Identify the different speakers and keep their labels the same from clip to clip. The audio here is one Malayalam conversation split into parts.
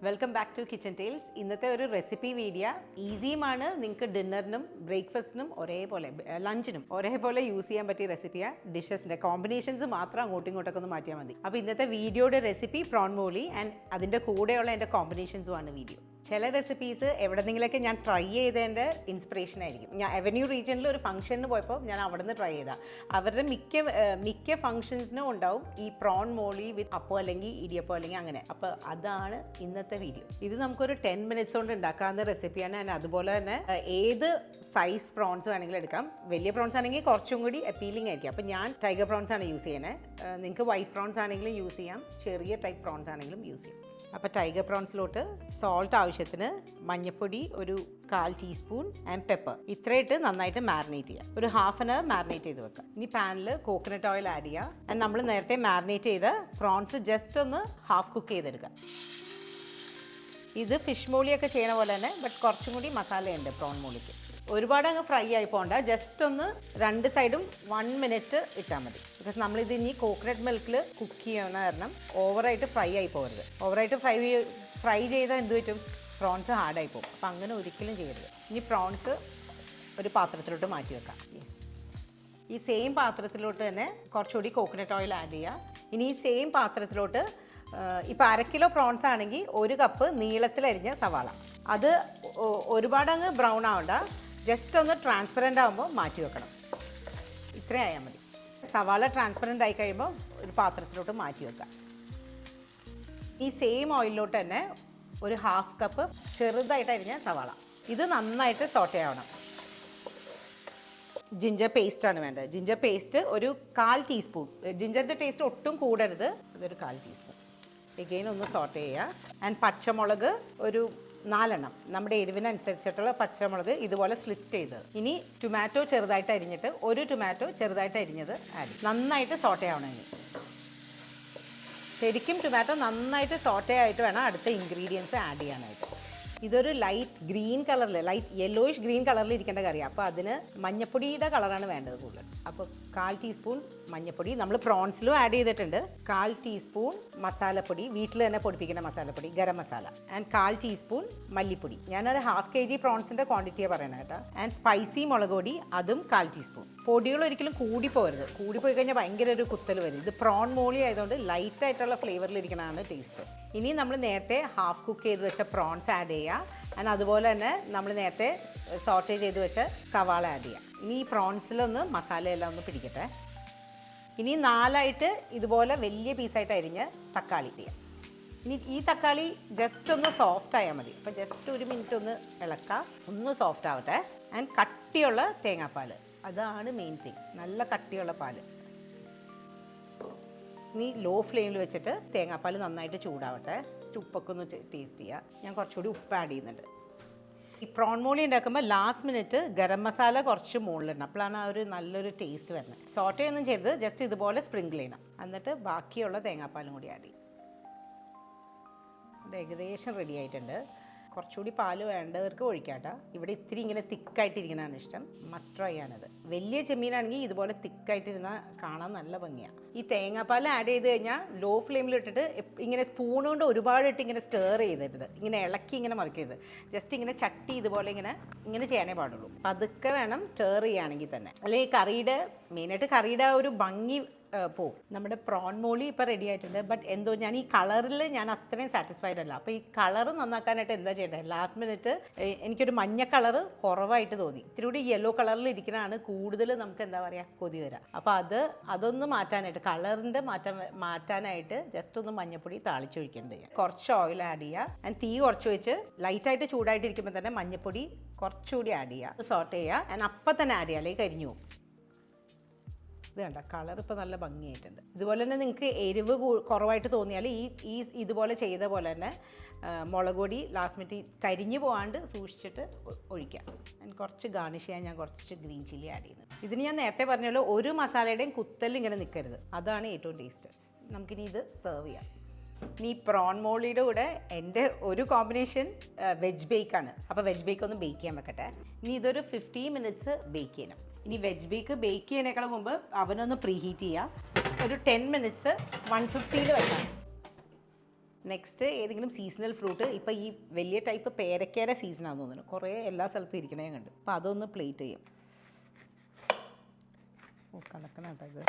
Speaker 1: Welcome back to kitchen tales. ഇന്നത്തെ ഒരു റെസിപ്പി വീഡിയോ ഈസിയുമാണ്. നിങ്ങൾക്ക് ഡിന്നറിനും ബ്രേക്ക്ഫാസ്റ്റിനും ഒരേപോലെ ലഞ്ചിനും ഒരേപോലെ യൂസ് ചെയ്യാൻ പറ്റിയ റെസിപ്പിയാണ്. ഡിഷസിൻ്റെ കോമ്പിനേഷൻസ് മാത്രം അങ്ങോട്ടും ഇങ്ങോട്ടൊക്കെ ഒന്ന് മാറ്റിയാൽ മതി. അപ്പോൾ ഇന്നത്തെ വീഡിയോയുടെ റെസിപ്പി പ്രോൺ മോളി ആൻഡ് അതിൻ്റെ കൂടെയുള്ള എൻ്റെ കോമ്പിനേഷൻസുമാണ് വീഡിയോ. ചില റെസിപ്പീസ് എവിടെന്നെങ്കിലൊക്കെ ഞാൻ ട്രൈ ചെയ്തതിൻ്റെ ഇൻസ്പിറേഷൻ ആയിരിക്കും. ഞാൻ അവന്യൂ റീജിയനിൽ ഒരു ഫംഗ്ഷന് പോയപ്പോൾ ഞാൻ അവിടെ നിന്ന് ട്രൈ ചെയ്താൽ അവരുടെ മിക്ക ഫംഗ്ഷൻസിനും ഉണ്ടാവും ഈ പ്രോൺ മോളി വിത്ത് അപ്പോൾ അല്ലെങ്കിൽ ഇടിയപ്പോൾ അല്ലെങ്കിൽ അങ്ങനെ. അപ്പോൾ അതാണ് ഇന്നത്തെ വീഡിയോ. ഇത് നമുക്കൊരു 10 minutes കൊണ്ട് ഉണ്ടാക്കാവുന്ന റെസിപ്പിയാണ്. ഞാൻ അതുപോലെ തന്നെ ഏത് സൈസ് പ്രോൺസ് വേണമെങ്കിലും എടുക്കാം. വലിയ പ്രോൺസ് ആണെങ്കിൽ കുറച്ചും കൂടി അപ്പീലിംഗ് ആയിരിക്കും. അപ്പോൾ ഞാൻ ടൈഗർ പ്രോൺസ് ആണ് യൂസ് ചെയ്യണേ. നിങ്ങൾക്ക് വൈറ്റ് പ്രോൺസ് ആണെങ്കിലും യൂസ് ചെയ്യാം, ചെറിയ ടൈപ്പ് പ്രോൺസ് ആണെങ്കിലും യൂസ് ചെയ്യാം. അപ്പോൾ ടൈഗർ പ്രോൺസിലോട്ട് സോൾട്ട് ആവശ്യത്തിന്, മഞ്ഞൾപ്പൊടി ഒരു 1/4 ടീസ്പൂൺ ആൻഡ് പെപ്പർ ഇത്രയിട്ട് നന്നായിട്ട് മാരിനേറ്റ് ചെയ്യുക. ഒരു 1/2 hour മാരിനേറ്റ് ചെയ്ത് വെക്കുക. ഇനി പാനിൽ കോക്കനട്ട് ഓയിൽ ആഡ് ചെയ്യുക. ആൻഡ് നമ്മൾ നേരത്തെ മാരിനേറ്റ് ചെയ്ത് പ്രോൺസ് ജസ്റ്റ് ഒന്ന് ഹാഫ് കുക്ക് ചെയ്തെടുക്കുക. ഇത് ഫിഷ് മോളിയൊക്കെ ചെയ്യണ പോലെ തന്നെ, ബട്ട് കുറച്ചും കൂടി മസാലയുണ്ട് പ്രോൺ മോളിക്ക്. ഒരുപാട് അങ്ങ് ഫ്രൈ ആയി പോകണ്ട, ജസ്റ്റ് ഒന്ന് രണ്ട് സൈഡും 1 minute ഇട്ടാൽ മതി. ബിക്കോസ് നമ്മളിത് ഇനി കോക്കനട്ട് മിൽക്കിൽ കുക്ക് ചെയ്യണ കാരണം ഓവറായിട്ട് ഫ്രൈ ആയി പോകരുത്. ഓവറായിട്ട് ഫ്രൈ ചെയ്താൽ എന്ത് പറ്റും, പ്രോൺസ് ഹാർഡായി പോകും. അപ്പോൾ അങ്ങനെ ഒരിക്കലും ചെയ്യരുത്. ഇനി പ്രോൺസ് ഒരു പാത്രത്തിലോട്ട് മാറ്റി വെക്കാം. യെസ്, ഈ സെയിം പാത്രത്തിലോട്ട് തന്നെ കുറച്ചുകൂടി കോക്കനട്ട് ഓയിൽ ആഡ് ചെയ്യുക. ഇനി ഈ സെയിം പാത്രത്തിലോട്ട് ഇപ്പോൾ 1 കിലോ പ്രോൺസ് ആണെങ്കിൽ 1 കപ്പ് നീളത്തിലരിഞ്ഞ സവാള. അത് ഒരുപാട് അങ്ങ് ബ്രൗൺ ആവണ്ട, ജസ്റ്റ് ഒന്ന് ട്രാൻസ്പെറൻ്റ് ആകുമ്പോൾ മാറ്റി വെക്കണം. ഇത്രയും ആയാൽ മതി. സവാള ട്രാൻസ്പെറൻ്റ് ആയി കഴിയുമ്പോൾ ഒരു പാത്രത്തിലോട്ട് മാറ്റി വെക്കാം. ഈ സെയിം ഓയിലിലോട്ട് തന്നെ ഒരു 1/2 കപ്പ് ചെറുതായിട്ട് അരിഞ്ഞ സവാള. ഇത് നന്നായിട്ട് സോട്ടേ ആവണം. ജിഞ്ചർ പേസ്റ്റാണ് വേണ്ടത്. ജിഞ്ചർ പേസ്റ്റ് ഒരു 1/4 ടീസ്പൂൺ. ജിഞ്ചറിൻ്റെ ടേസ്റ്റ് ഒട്ടും കൂടരുത്. അതൊരു 1/4 ടീസ്പൂൺ. എഗെയിൻ ഒന്ന് സോട്ട് ചെയ്യുക. ആൻഡ് പച്ചമുളക് ഒരു 4 എണ്ണം, നമ്മുടെ എരിവിനനുസരിച്ചിട്ടുള്ള പച്ചമുളക് ഇതുപോലെ സ്ലിറ്റ് ചെയ്ത്. ഇനി ടൊമാറ്റോ ചെറുതായിട്ട് അരിഞ്ഞിട്ട് ഒരു ടൊമാറ്റോ ചെറുതായിട്ട് അരിഞ്ഞത് ആഡ് ചെയ്യും. നന്നായിട്ട് സോട്ടേ ആവണം. ഇനി ശരിക്കും ടൊമാറ്റോ നന്നായിട്ട് സോട്ടേ ആയിട്ട് വേണം അടുത്ത ഇൻഗ്രീഡിയൻസ് ആഡ് ചെയ്യാനായിട്ട്. ഇതൊരു ലൈറ്റ് ഗ്രീൻ കളറിൽ, ലൈറ്റ് യെല്ലോയിഷ് ഗ്രീൻ കളറിൽ ഇരിക്കേണ്ട കറിയാണ്. അപ്പോൾ അതിന് മഞ്ഞപ്പൊടിയുടെ കളറാണ് വേണ്ടത് കൂടുതൽ. അപ്പോൾ 1/4 ടീസ്പൂൺ മഞ്ഞപ്പൊടി, നമ്മൾ പ്രോൺസിലും ആഡ് ചെയ്തിട്ടുണ്ട്. 1/4 ടീസ്പൂൺ മസാലപ്പൊടി, വീട്ടിൽ തന്നെ പൊടിപ്പിക്കുന്ന മസാലപ്പൊടി, ഗരം മസാല. ആൻഡ് 1/4 ടീസ്പൂൺ മല്ലിപ്പൊടി. ഞാനൊരു 1/2 kg പ്രോൺസിൻ്റെ ക്വാണ്ടിറ്റിയാണ് പറയണത് കേട്ടോ. ആൻഡ് സ്പൈസി മുളക് പൊടി, അതും 1/4 ടീസ്പൂൺ. പൊടികൾ ഒരിക്കലും കൂടിപ്പോരുത്. കൂടിപ്പോയി കഴിഞ്ഞാൽ ഭയങ്കര ഒരു കുത്തൽ വരും. ഇത് പ്രോൺ മോളി ആയതുകൊണ്ട് ലൈറ്റായിട്ടുള്ള ഫ്ലേവറിലിരിക്കണതാണ് ടേസ്റ്റ്. ഇനി നമ്മൾ നേരത്തെ ഹാഫ് കുക്ക് ചെയ്ത് വെച്ച പ്രോൺസ് ആഡ് ചെയ്യുക. ആൻഡ് അതുപോലെ തന്നെ നമ്മൾ നേരത്തെ സോട്ടേ ചെയ്ത് വെച്ച സവാള ആഡ് ചെയ്യുക. ഇനി ഈ പ്രോൺസിലൊന്ന് മസാലയെല്ലാം ഒന്ന് പിടിക്കട്ടെ. ഇനി 4 ഇതുപോലെ വലിയ പീസായിട്ട് അരിഞ്ഞ് തക്കാളി ചെയ്യാം. ഇനി ഈ തക്കാളി ജസ്റ്റ് ഒന്ന് സോഫ്റ്റ് ആയാൽ മതി. അപ്പോൾ ജസ്റ്റ് 1 minute ഒന്ന് ഇളക്കുക, ഒന്ന് സോഫ്റ്റ് ആവട്ടെ. ആൻഡ് കട്ടിയുള്ള തേങ്ങാപ്പാൽ, അതാണ് മെയിൻ തിങ്. നല്ല കട്ടിയുള്ള പാൽ. ഇനി ലോ ഫ്ലെയിമിൽ വെച്ചിട്ട് തേങ്ങാപ്പാൽ നന്നായിട്ട് ചൂടാവട്ടെ. ഉപ്പൊക്കെ ഒന്ന് ടേസ്റ്റ് ചെയ്യുക. ഞാൻ കുറച്ചുകൂടി ഉപ്പ് ആഡ് ചെയ്യുന്നുണ്ട്. ഈ പ്രോൺ മോളി ഉണ്ടാക്കുമ്പോൾ ലാസ്റ്റ് മിനിറ്റ് ഗരം മസാല കുറച്ച് മുകളിലിടണം. അപ്പോഴാണ് ആ ഒരു നല്ലൊരു ടേസ്റ്റ് വരുന്നത്. സോട്ടേ ഒന്നും ചെയ്ത് ജസ്റ്റ് ഇതുപോലെ സ്പ്രിങ്കിൾ ചെയ്യണം. എന്നിട്ട് ബാക്കിയുള്ള തേങ്ങാപ്പാലും കൂടി ആഡ് ചെയ്യും. ഇത് ഏകദേശം റെഡി ആയിട്ടുണ്ട്. കുറച്ചുകൂടി പാല് വേണ്ടവർക്ക് ഒഴിക്കാട്ടോ. ഇവിടെ ഇത്തിരി ഇങ്ങനെ തിക്കായിട്ടിരിക്കണതാണ് ഇഷ്ടം. മസ്റ്റ് ട്രൈ ആണിത്. വലിയ ചെമ്മീനാണെങ്കിൽ ഇതുപോലെ തിക്കായിട്ടിരുന്നാൽ കാണാൻ നല്ല ഭംഗിയാണ്. ഈ തേങ്ങാപ്പാൽ ആഡ് ചെയ്ത് കഴിഞ്ഞാൽ ലോ ഫ്ലെയിമിൽ ഇട്ടിട്ട് ഇങ്ങനെ സ്പൂൺ കൊണ്ട് ഒരുപാട് ഇട്ട് ഇങ്ങനെ സ്റ്റേർ ചെയ്തിട്ട് ഇങ്ങനെ ഇളക്കി ഇങ്ങനെ മറിക്കരുത്. ജസ്റ്റ് ഇങ്ങനെ ചട്ടി ഇതുപോലെ ഇങ്ങനെ ചെയ്യാനേ പാടുള്ളൂ. പതുക്കെ വേണം സ്റ്റേർ ചെയ്യുകയാണെങ്കിൽ തന്നെ. അല്ലെങ്കിൽ കറിയുടെ മെയിനായിട്ട് കറിയുടെ ഒരു ഭംഗി പോവും. നമ്മുടെ പ്രോൺ മോളി ഇപ്പോൾ റെഡി ആയിട്ടുണ്ട്. ബട്ട് എന്തോ ഞാൻ ഈ കളറിൽ ഞാൻ അത്രയും സാറ്റിസ്ഫൈഡ് അല്ല. അപ്പോൾ ഈ കളർ നന്നാക്കാനായിട്ട് എന്താ ചെയ്യേണ്ടത്, ലാസ്റ്റ് മിനിറ്റ് എനിക്കൊരു മഞ്ഞ കളറ് കുറവായിട്ട് തോന്നി. ഇത്തിരി കൂടി യെല്ലോ കളറിൽ ഇരിക്കണതാണ് കൂടുതൽ നമുക്ക് എന്താ പറയുക കൊതി വരാം. അപ്പോൾ അതൊന്ന് മാറ്റാനായിട്ട്, കളറിൻ്റെ മാറ്റാനായിട്ട് ജസ്റ്റ് ഒന്ന് മഞ്ഞപ്പൊടി താളിച്ചൊഴിക്കേണ്ടത്. കുറച്ച് ഓയിൽ ആഡ് ചെയ്യുക. ആൻഡ് തീ കുറച്ച് വെച്ച് ലൈറ്റായിട്ട് ചൂടായിട്ടിരിക്കുമ്പോൾ തന്നെ മഞ്ഞപ്പൊടി കുറച്ചുകൂടി ആഡ് ചെയ്യുക, സോട്ട് ചെയ്യുക. ആൻഡ് അപ്പം തന്നെ ആഡ് ചെയ്യുക, അല്ലെങ്കിൽ കരിഞ്ഞു പോകും. ഇത് കണ്ട കളർ ഇപ്പോൾ നല്ല ഭംഗിയായിട്ടുണ്ട്. ഇതുപോലെ തന്നെ നിങ്ങൾക്ക് എരിവ് കുറവായിട്ട് തോന്നിയാൽ ഈ ഇതുപോലെ ചെയ്ത പോലെ തന്നെ മുളക് പൊടി ലാസ്റ്റ് മിനിറ്റ് കരിഞ്ഞു പോകാണ്ട് സൂക്ഷിച്ചിട്ട് ഒഴിക്കാം. കുറച്ച് ഗാർണിഷ് ചെയ്യാൻ ഞാൻ കുറച്ച് ഗ്രീൻ ചില്ലി ആഡ് ചെയ്യുന്നത്. ഇതിന് ഞാൻ നേരത്തെ പറഞ്ഞല്ലോ, ഒരു മസാലയുടെയും കുത്തൽ ഇങ്ങനെ നിൽക്കരുത്. അതാണ് ഏറ്റവും ടേസ്റ്റ്. നമുക്കിനി ഇത് സെർവ് ചെയ്യാം. ഇനി പ്രോൺ മോളിയുടെ കൂടെ എൻ്റെ ഒരു കോമ്പിനേഷൻ വെജ് ബേക്കാണ്. അപ്പോൾ വെജ് ബേക്ക് ഒന്ന് ബേക്ക് ചെയ്യാൻ വെക്കട്ടെ. ഇനി ഇതൊരു 15 minutes ബേക്ക് ചെയ്യണം. ഇനി വെജ് ബേക്ക് ബേക്ക് ചെയ്യുന്നതിനേക്കാൾ മുമ്പ് അവനൊന്ന് പ്രീ ഹീറ്റ് ചെയ്യുക. ഒരു 10 minutes 150 വെക്കാം. നെക്സ്റ്റ് ഏതെങ്കിലും സീസണൽ ഫ്രൂട്ട്. ഇപ്പോൾ ഈ വലിയ ടൈപ്പ് പേരക്കയുടെ സീസണാണെന്ന് തോന്നുന്നു, കുറേ എല്ലാ സ്ഥലത്തും ഇരിക്കണേ കണ്ടു. അപ്പോൾ അതൊന്ന് പ്ലേറ്റ് ചെയ്യും. കണക്കണം കേട്ടോ ഇത്.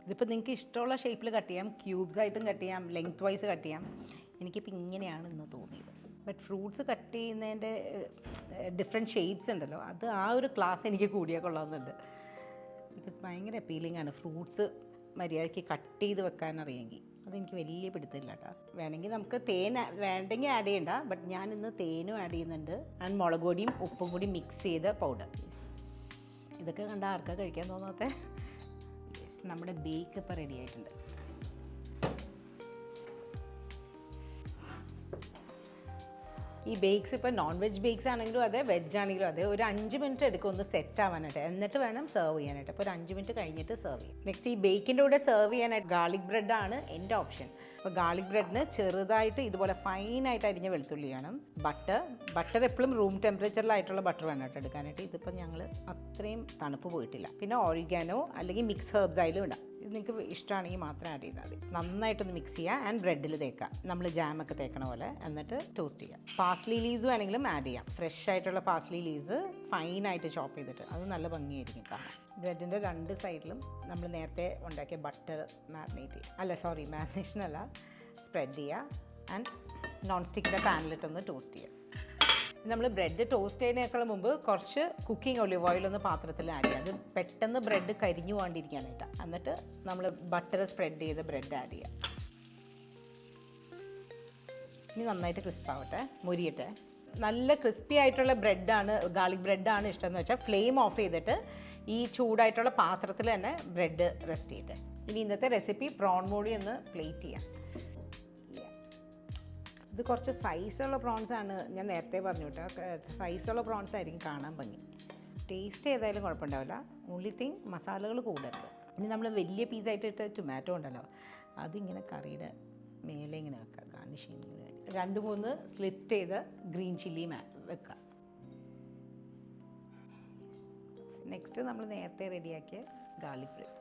Speaker 1: ഇതിപ്പോൾ നിങ്ങൾക്ക് ഇഷ്ടമുള്ള ഷേപ്പിൽ കട്ട് ചെയ്യാം, ക്യൂബ്സ് ആയിട്ടും കട്ട് ചെയ്യാം, ലെങ്ത് വൈസ് കട്ട് ചെയ്യാം. എനിക്കിപ്പോൾ ഇങ്ങനെയാണ് ഇന്ന് തോന്നിയത്. ബട്ട് ഫ്രൂട്ട്സ് കട്ട് ചെയ്യുന്നതിൻ്റെ ഡിഫറെൻറ്റ് ഷേപ്സ് ഉണ്ടല്ലോ, അത് ആ ഒരു ക്ലാസ് എനിക്ക് കൂടിയാൽ കൊള്ളാമെന്നുണ്ട്. ബിക്കോസ് ഭയങ്കര അപ്പീലിംഗ് ആണ് ഫ്രൂട്ട്സ് മര്യാദയ്ക്ക് കട്ട് ചെയ്ത് വെക്കാൻ അറിയാമെങ്കിൽ. അതെനിക്ക് വലിയ പിടുത്തമില്ല കേട്ടോ. വേണമെങ്കിൽ നമുക്ക് തേൻ വേണ്ടെങ്കിൽ ആഡ് ചെയ്യണ്ട, ബട്ട് ഞാൻ ഇന്ന് തേനും ആഡ് ചെയ്യുന്നുണ്ട്. ആൻഡ് മുളക് പൊടിയും ഉപ്പും കൂടി മിക്സ് ചെയ്ത പൗഡർ. ഇതൊക്കെ കണ്ടാൽ ആർക്കാ കഴിക്കാൻ തോന്നാത്ത. യെസ്, നമ്മുടെ ബേക്ക് ഇപ്പോൾ റെഡി ആയിട്ടുണ്ട്. ഈ ബേക്സ് ഇപ്പോൾ നോൺ വെജ് ബേക്സ് ആണെങ്കിലും അതെ, വെജ് ആണെങ്കിലും അതെ, ഒരു 5 മിനിറ്റ് എടുക്കും ഒന്ന് സെറ്റ് ആവാനായിട്ട്. എന്നിട്ട് വേണം സെർവ് ചെയ്യാനായിട്ട്. അപ്പോൾ ഒരു 5 മിനിറ്റ് കഴിഞ്ഞിട്ട് സെർവ് ചെയ്യും. നെക്സ്റ്റ് ഈ ബേക്കിൻ്റെ കൂടെ സെർവ് ചെയ്യാനായിട്ട് ഗാർലിക് ബ്രെഡാണ് എൻ്റെ ഓപ്ഷൻ. അപ്പോൾ ഗാർലിക് ബ്രെഡിന് ചെറുതായിട്ട് ഇതുപോലെ ഫൈനായിട്ട് അരിഞ്ഞ വെളുത്തുള്ളി വേണം. ബട്ടർ എപ്പോഴും റൂം ടെമ്പറേച്ചറിലായിട്ടുള്ള ബട്ടർ വേണം കേട്ടോ എടുക്കാനായിട്ട്. ഇതിപ്പോൾ ഞങ്ങൾ അത്രയും തണുപ്പ് പോയിട്ടില്ല. പിന്നെ ഓറിഗാനോ അല്ലെങ്കിൽ മിക്സ് ഹെർബ്സ് ആയാലും ഇടാം. ഇത് നിങ്ങൾക്ക് ഇഷ്ടമാണെങ്കിൽ മാത്രം ആഡ് ചെയ്താൽ മതി. നന്നായിട്ടൊന്ന് മിക്സ് ചെയ്യുക ആൻഡ് ബ്രെഡിൽ തേക്കാം, നമ്മൾ ജാമൊക്കെ തേക്കണ പോലെ. എന്നിട്ട് ടോസ്റ്റ് ചെയ്യാം. പാസ്ലി ലീവ്സ് വേണമെങ്കിലും ആഡ് ചെയ്യാം. ഫ്രഷ് ആയിട്ടുള്ള പാസ്ലി ലീവ്സ് ഫൈനായിട്ട് ചോപ്പ് ചെയ്തിട്ട് അത് നല്ല ഭംഗിയായിരിക്കും കാണാൻ. ബ്രെഡിൻ്റെ 2 സൈഡിലും നമ്മൾ നേരത്തെ ഉണ്ടാക്കിയ ബട്ടർ മാരിനേഷനല്ല, സ്പ്രെഡ് ചെയ്യുക ആൻഡ് നോൺ സ്റ്റിക്കിൻ്റെ പാനിലിട്ടൊന്ന് ടോസ്റ്റ് ചെയ്യുക. നമ്മൾ ബ്രെഡ് ടോസ്റ്റ് ചെയ്യുന്നതിനേക്കാൾ മുമ്പ് കുറച്ച് കുക്കിംഗ് ഒലിവ് ഓയിൽ ഒന്ന് പാത്രത്തിൽ ആഡ് ചെയ്യുക. അത് പെട്ടെന്ന് ബ്രെഡ് കരിഞ്ഞു പോകാണ്ടിരിക്കാനായിട്ടാണ്. എന്നിട്ട് നമ്മൾ ബട്ടർ സ്പ്രെഡ് ചെയ്ത് ബ്രെഡ് ആഡ് ചെയ്യുക. ഇനി നന്നായിട്ട് ക്രിസ്പ് ആവട്ടെ, മുരിയട്ടെ. നല്ല ക്രിസ്പി ആയിട്ടുള്ള ബ്രെഡാണ്, ഗാർലിക് ബ്രെഡാണ് ഇഷ്ടമെന്ന് വെച്ചാൽ ഫ്ലെയിം ഓഫ് ചെയ്തിട്ട് ഈ ചൂടായിട്ടുള്ള പാത്രത്തിൽ തന്നെ ബ്രെഡ് റെസ്റ്റ് ചെയ്യട്ടെ. ഇനി ഇന്നത്തെ റെസിപ്പി പ്രോൺ മോളി ഒന്ന് പ്ലേറ്റ് ചെയ്യാം. ഇത് കുറച്ച് സൈസുള്ള പ്രോൺസ് ആണ്, ഞാൻ നേരത്തെ പറഞ്ഞു കേട്ടോ. സൈസുള്ള പ്രോൺസ് ആയിരിക്കും കാണാൻ ഭംഗി. ടേസ്റ്റ് ചെയ്താലും കുഴപ്പമുണ്ടാവില്ല. ഓൺലി തിങ് മസാലകൾ കൂടരുത്. ഇനി നമ്മൾ വലിയ പീസായിട്ട് ഇട്ട് ടൊമാറ്റോ ഉണ്ടല്ലോ, അതിങ്ങനെ കറിയുടെ മേലെ ഇങ്ങനെ വെക്കുക, ഗാർണിഷിങ്ങിന് വേണ്ടി. 2-3 സ്ലിറ്റ് ചെയ്ത് ഗ്രീൻ ചില്ലി വെക്കുക. നെക്സ്റ്റ് നമ്മൾ നേരത്തെ റെഡിയാക്കിയ ഗാർലിക് ബ്രെഡ്.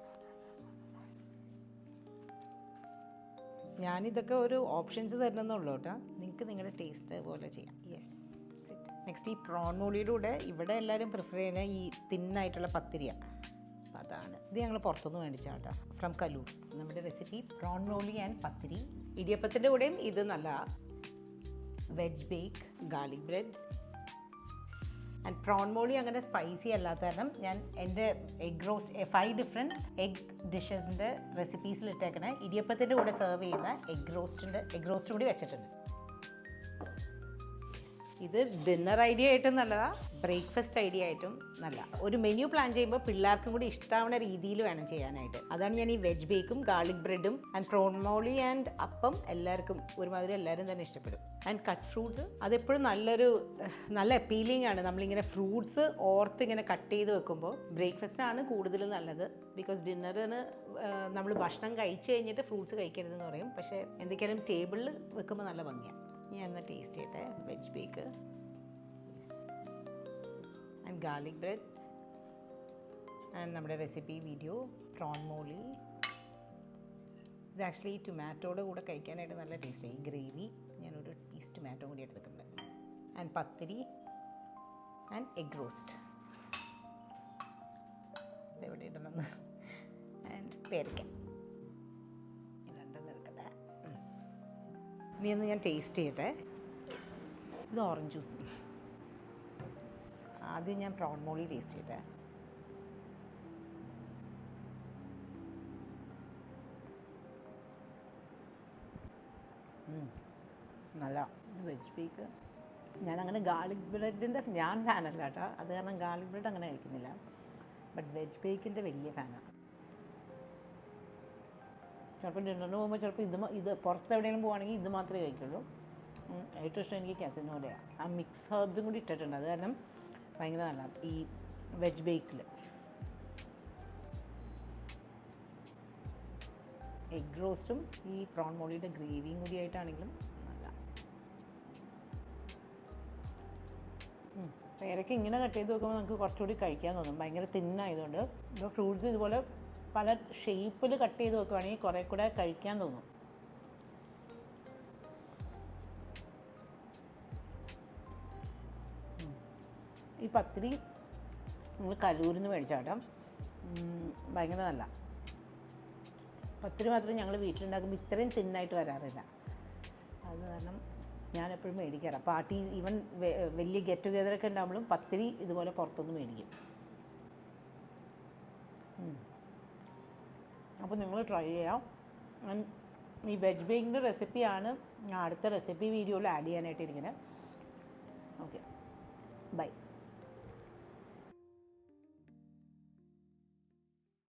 Speaker 1: ഞാനിതൊക്കെ ഒരു ഓപ്ഷൻസ് തരണമെന്നുള്ളൂ കേട്ടോ, നിങ്ങൾക്ക് നിങ്ങളുടെ ടേസ്റ്റ് പോലെ ചെയ്യാം. Yes, set. നെക്സ്റ്റ് ഈ പ്രോൺ മോളിയുടെ കൂടെ ഇവിടെ എല്ലാവരും പ്രിഫർ ചെയ്യുന്ന ഈ തിന്നായിട്ടുള്ള പത്തിരിയാണ്. അപ്പോൾ അതാണ് ഇത് ഞങ്ങൾ പുറത്തുനിന്ന് മേടിച്ചാൽ കേട്ടോ, ഫ്രം കലൂർ. നമ്മുടെ recipe prawn molee and pathiri. ഇടിയപ്പത്തിൻ്റെ കൂടെയും ഇത് നല്ല veg bake, garlic bread and prawn molee അങ്ങനെ സ്പൈസി അല്ലാത്ത കാരണം ഞാൻ എൻ്റെ എഗ് റോസ്റ്റ് 5 ഡിഫറെൻറ്റ് എഗ് ഡിഷസിൻ്റെ റെസിപ്പീസിലിട്ടേക്കണേ ഇടിയപ്പത്തിൻ്റെ കൂടെ സെർവ് ചെയ്യുന്ന എഗ് റോസ്റ്റും കൂടി വെച്ചിട്ടുണ്ട്. ഇത് ഡിന്നർ ഐഡിയ ആയിട്ടും നല്ലതാണ്, ബ്രേക്ക്ഫാസ്റ്റ് ഐഡിയ ആയിട്ടും നല്ല. ഒരു മെനു പ്ലാൻ ചെയ്യുമ്പോൾ പിള്ളേർക്കും കൂടി ഇഷ്ടമാവുന്ന രീതിയിൽ വേണം ചെയ്യാനായിട്ട്. അതാണ് ഞാൻ ഈ വെജ് ബേക്കും ഗാർലിക് ബ്രെഡും ആൻഡ് പ്രോൺ മോളി ആൻഡ് അപ്പം എല്ലാവർക്കും ഒരുമാതിരി എല്ലാവരും തന്നെ ഇഷ്ടപ്പെടും. ആൻഡ് കട്ട് ഫ്രൂട്ട്സ് അതെപ്പോഴും നല്ല അപ്പീലിംഗ് ആണ്. നമ്മളിങ്ങനെ ഫ്രൂട്ട്സ് ഓർത്ത് ഇങ്ങനെ കട്ട് ചെയ്ത് വെക്കുമ്പോൾ ബ്രേക്ക്ഫാസ്റ്റിനാണ് കൂടുതലും നല്ലത്. ബിക്കോസ് ഡിന്നറിന് നമ്മൾ ഭക്ഷണം കഴിച്ച് കഴിഞ്ഞിട്ട് ഫ്രൂട്ട്സ് കഴിക്കരുതെന്ന് പറയും. പക്ഷേ എന്തൊക്കെയാലും ടേബിളിൽ വെക്കുമ്പോൾ നല്ല ഭംഗിയാണ്. ഞാൻ ഒന്ന് ടേസ്റ്റ് ചെയ്യട്ടെ veg bake and garlic bread and നമ്മുടെ റെസിപ്പി വീഡിയോ പ്രോൺ മോളി. ഇത് ആക്ച്വലി ടൊമാറ്റോയുടെ കൂടെ കഴിക്കാനായിട്ട് നല്ല ടേസ്റ്റ്. ഈ ഗ്രേവി ഞാനൊരു പീസ് ടൊമാറ്റോ കൂടി എടുത്തിട്ടുണ്ട്. And pathiri and egg roast ഇതെവിടെ ഇടണമെന്ന്. ആൻഡ് പേരയ്ക്ക രണ്ടെണ്ണം എടുക്കട്ടെ. ഇനി ഒന്ന് ഞാൻ ടേസ്റ്റ് ചെയ്യട്ടെ. ഇത് ഓറഞ്ച് ജ്യൂസ്. ആദ്യം ഞാൻ പ്രോൺ മോളി ടേസ്റ്റ് ചെയ്യട്ടെ. നല്ല വെജ് ബേക്ക്. ഞാനങ്ങനെ ഗാർലിക് ബ്രെഡിൻ്റെ ഫാനല്ല കേട്ടോ, അത് കാരണം ഗാർലിക് ബ്രെഡ് അങ്ങനെ കഴിക്കുന്നില്ല. ബട്ട് വെജ് ബേക്കിൻ്റെ വലിയ ഫാനാണ്. ചിലപ്പോൾ ഡിന്നറിന് പോകുമ്പോൾ ചിലപ്പോൾ ഇത് പുറത്ത് എവിടെയെങ്കിലും പോകുകയാണെങ്കിൽ ഇത് മാത്രമേ കഴിക്കുള്ളൂ. ഏറ്റവും ഇഷ്ടം എനിക്ക് കാസിനോടെയാണ്. ആ മിക്സ് ഹെർബ്സും കൂടി ഇട്ടിട്ടുണ്ട്, അത് കാരണം ഭയങ്കര നല്ല ഈ വെജ് ബേക്കിൽ. എഗ് റോസ്റ്റും ഈ പ്രോൺ മോളിയുടെ ഗ്രേവിയും കൂടി ആയിട്ടാണെങ്കിലും നല്ല. പേരയ്ക്ക് ഇങ്ങനെ കട്ട് ചെയ്ത് വെക്കുമ്പോൾ നമുക്ക് കുറച്ചുകൂടി കഴിക്കാൻ തോന്നും, ഭയങ്കര തിന്നായതുകൊണ്ട്. ഇപ്പോൾ ഫ്രൂട്ട്സ് ഇതുപോലെ പല ഷേപ്പിൽ കട്ട് ചെയ്ത് വെക്കുകയാണെങ്കിൽ കുറേ കൂടെ കഴിക്കാൻ തോന്നും. ഈ പത്തിരി നമ്മൾ കലൂരിൽ നിന്ന് മേടിച്ചാട്ടോ, ഭയങ്കര നല്ല പത്തിരി. മാത്രം ഞങ്ങൾ വീട്ടിലുണ്ടാക്കുമ്പോൾ ഇത്രയും തിന്നായിട്ട് വരാറില്ല. അത് കാരണം ഞാനെപ്പോഴും മേടിക്കാറ്. പാർട്ടി ഈവൻ വലിയ ഗെറ്റ് ടുഗെദറൊക്കെ ഉണ്ടാകുമ്പോഴും പത്തിരി ഇതുപോലെ പുറത്തുനിന്ന് മേടിക്കും. അപ്പോൾ നിങ്ങൾ ട്രൈ ചെയ്യാം. ഈ വെജ് ബേക്കിൻ്റെ റെസിപ്പിയാണ് ഞാൻ അടുത്ത റെസിപ്പി വീഡിയോയിൽ ആഡ് ചെയ്യാനായിട്ടിരിക്കുന്നത്. Okay, by.